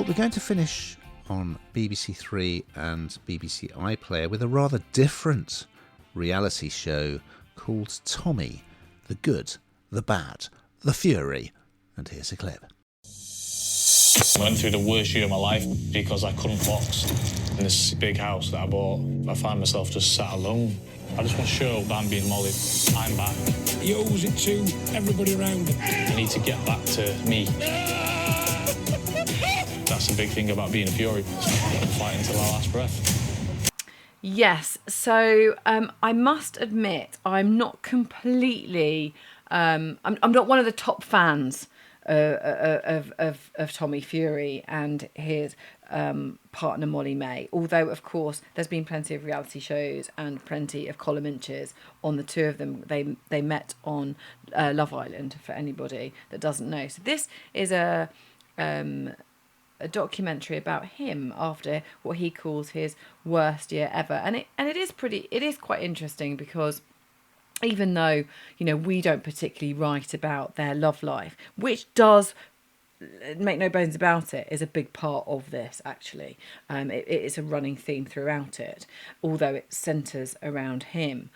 we're going to finish on BBC Three and BBC iPlayer with a rather different reality show called Tommy, the Good, the Bad, the Fury. And here's a clip. I went through the worst year of my life because I couldn't box. In this big house that I bought, I find myself just sat alone. I just want to show Bambi and Molly I'm back. He owes it to everybody around him. I need to get back to me. That's the big thing about being a Fury. Fight until our last breath. Yes, so I must admit I'm not completely... I'm not one of the top fans of Tommy Fury and his partner Molly May, although of course there's been plenty of reality shows and plenty of column inches on the two of them. They met on Love Island, for anybody that doesn't know. So this is a documentary about him after what he calls his worst year ever, and it is quite interesting because even though, you know, we don't particularly write about their love life, which does, make no bones about it, is a big part of this, actually. It's a running theme throughout it, although it centres around him.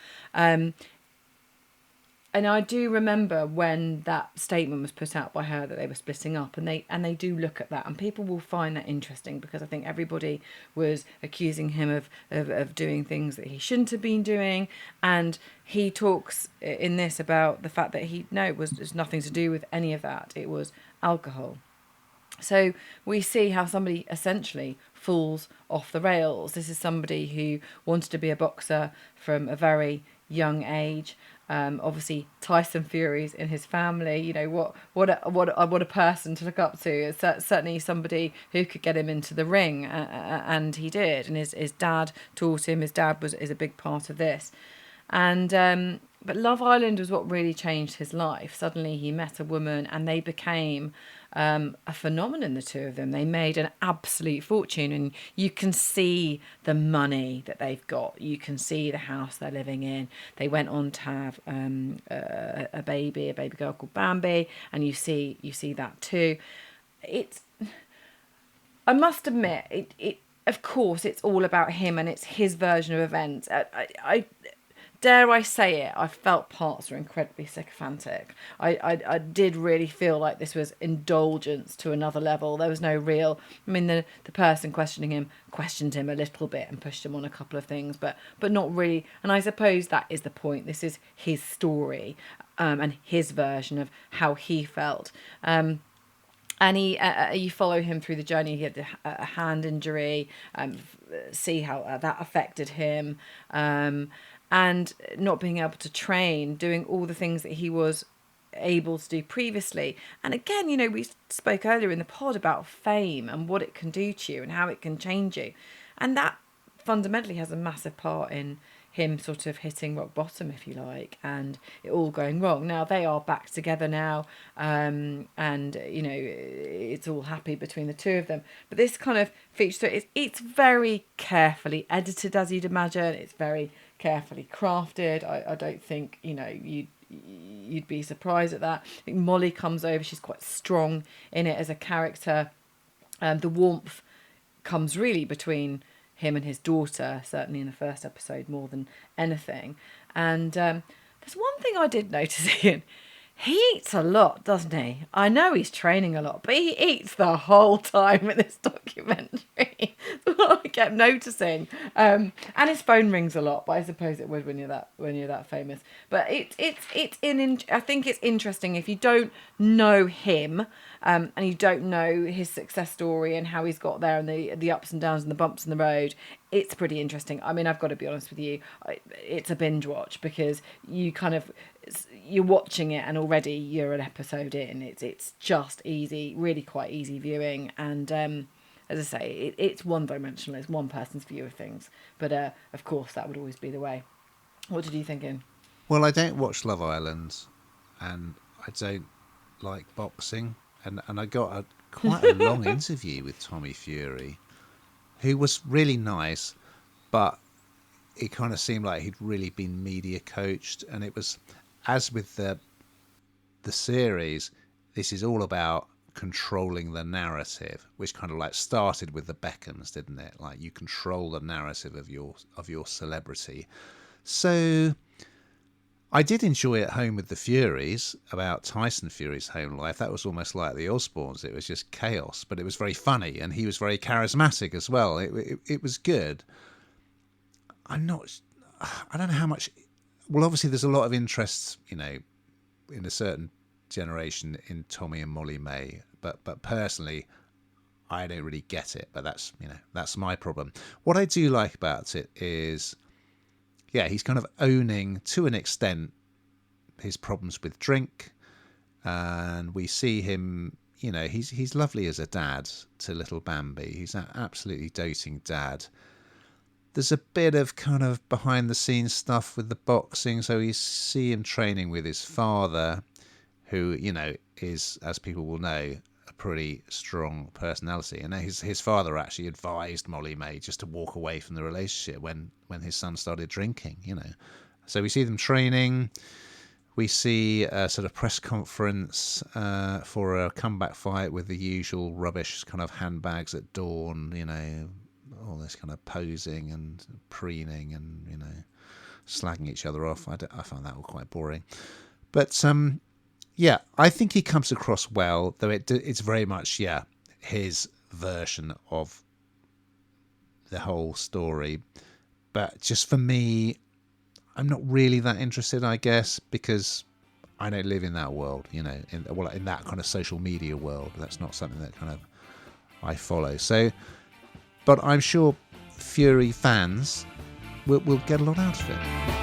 And I do remember when that statement was put out by her that they were splitting up, and they do look at that, and people will find that interesting because I think everybody was accusing him of doing things that he shouldn't have been doing, and he talks in this about the fact that it was nothing to do with any of that. It was alcohol. So we see how somebody essentially falls off the rails. This is somebody who wanted to be a boxer from a very young age. Obviously Tyson Fury's in his family. You know, what a person to look up to. It's certainly somebody who could get him into the ring, and he did. And his dad taught him. His dad is a big part of this. And but Love Island was what really changed his life. Suddenly he met a woman, and they became a phenomenon, the two of them. They made an absolute fortune, and you can see the money that they've got. You can see the house they're living in. They went on to have a baby girl called Bambi, and you see that too. I must admit, it of course it's all about him, and it's his version of events. I dare I say it, I felt parts were incredibly sycophantic. I did really feel like this was indulgence to another level. There was no real... I mean, the person questioned him a little bit and pushed him on a couple of things, but not really. And I suppose that is the point. This is his story and his version of how he felt. And you follow him through the journey. He had a hand injury, see how that affected him. And not being able to train, doing all the things that he was able to do previously. And again, you know, we spoke earlier in the pod about fame and what it can do to you and how it can change you. And that fundamentally has a massive part in him sort of hitting rock bottom, if you like, and it all going wrong. Now, they are back together now, and, you know, it's all happy between the two of them. But this kind of feature, it's very carefully edited, as you'd imagine. It's very carefully crafted. I don't think, you know, you'd be surprised at that. I think Molly comes over. She's quite strong in it as a character. The warmth comes really between him and his daughter, certainly in the first episode more than anything. And there's one thing I did notice, Ian. He eats a lot, doesn't he? I know he's training a lot, but he eats the whole time in this documentary. That's what I kept noticing. And his phone rings a lot, but I suppose it would when you're that famous. But I think it's interesting if you don't know him, and you don't know his success story and how he's got there and the ups and downs and the bumps in the road. It's pretty interesting. I mean, I've got to be honest with you, it's a binge watch because you're watching it and already you're an episode in. It's just easy, really quite easy viewing. And as I say, it's one-dimensional. It's one person's view of things. But of course, that would always be the way. What did you think, Ian? Well, I don't watch Love Island, and I don't like boxing. And I got quite a long interview with Tommy Fury, who was really nice, but it kind of seemed like he'd really been media coached. And it was, as with the series, this is all about controlling the narrative, which kind of like started with the Beckhams, didn't it? Like you control the narrative of your celebrity. So I did enjoy At Home with the Furies, about Tyson Fury's home life. That was almost like the Osbournes. It was just chaos, but it was very funny, and he was very charismatic as well. It was good. I don't know how much. Well, obviously there's a lot of interest, in a certain generation in Tommy and Molly May, but personally, I don't really get it. But that's my problem. What I do like about it is, yeah, he's kind of owning to an extent his problems with drink, and we see him. He's lovely as a dad to little Bambi. He's an absolutely doting dad. There's a bit of kind of behind the scenes stuff with the boxing, so you see him training with his father, who is, as people will know, a pretty strong personality. And his father actually advised Molly May just to walk away from the relationship when his son started drinking. So we see them training. We see a sort of press conference for a comeback fight with the usual rubbish kind of handbags at dawn, all this kind of posing and preening and, slagging each other off. I found that all quite boring. But, yeah, I think he comes across well, though it's very much, his version of the whole story. But just for me, I'm not really that interested, I guess, because I don't live in that world, in that kind of social media world. That's not something that kind of I follow. So, but I'm sure Fury fans will get a lot out of it.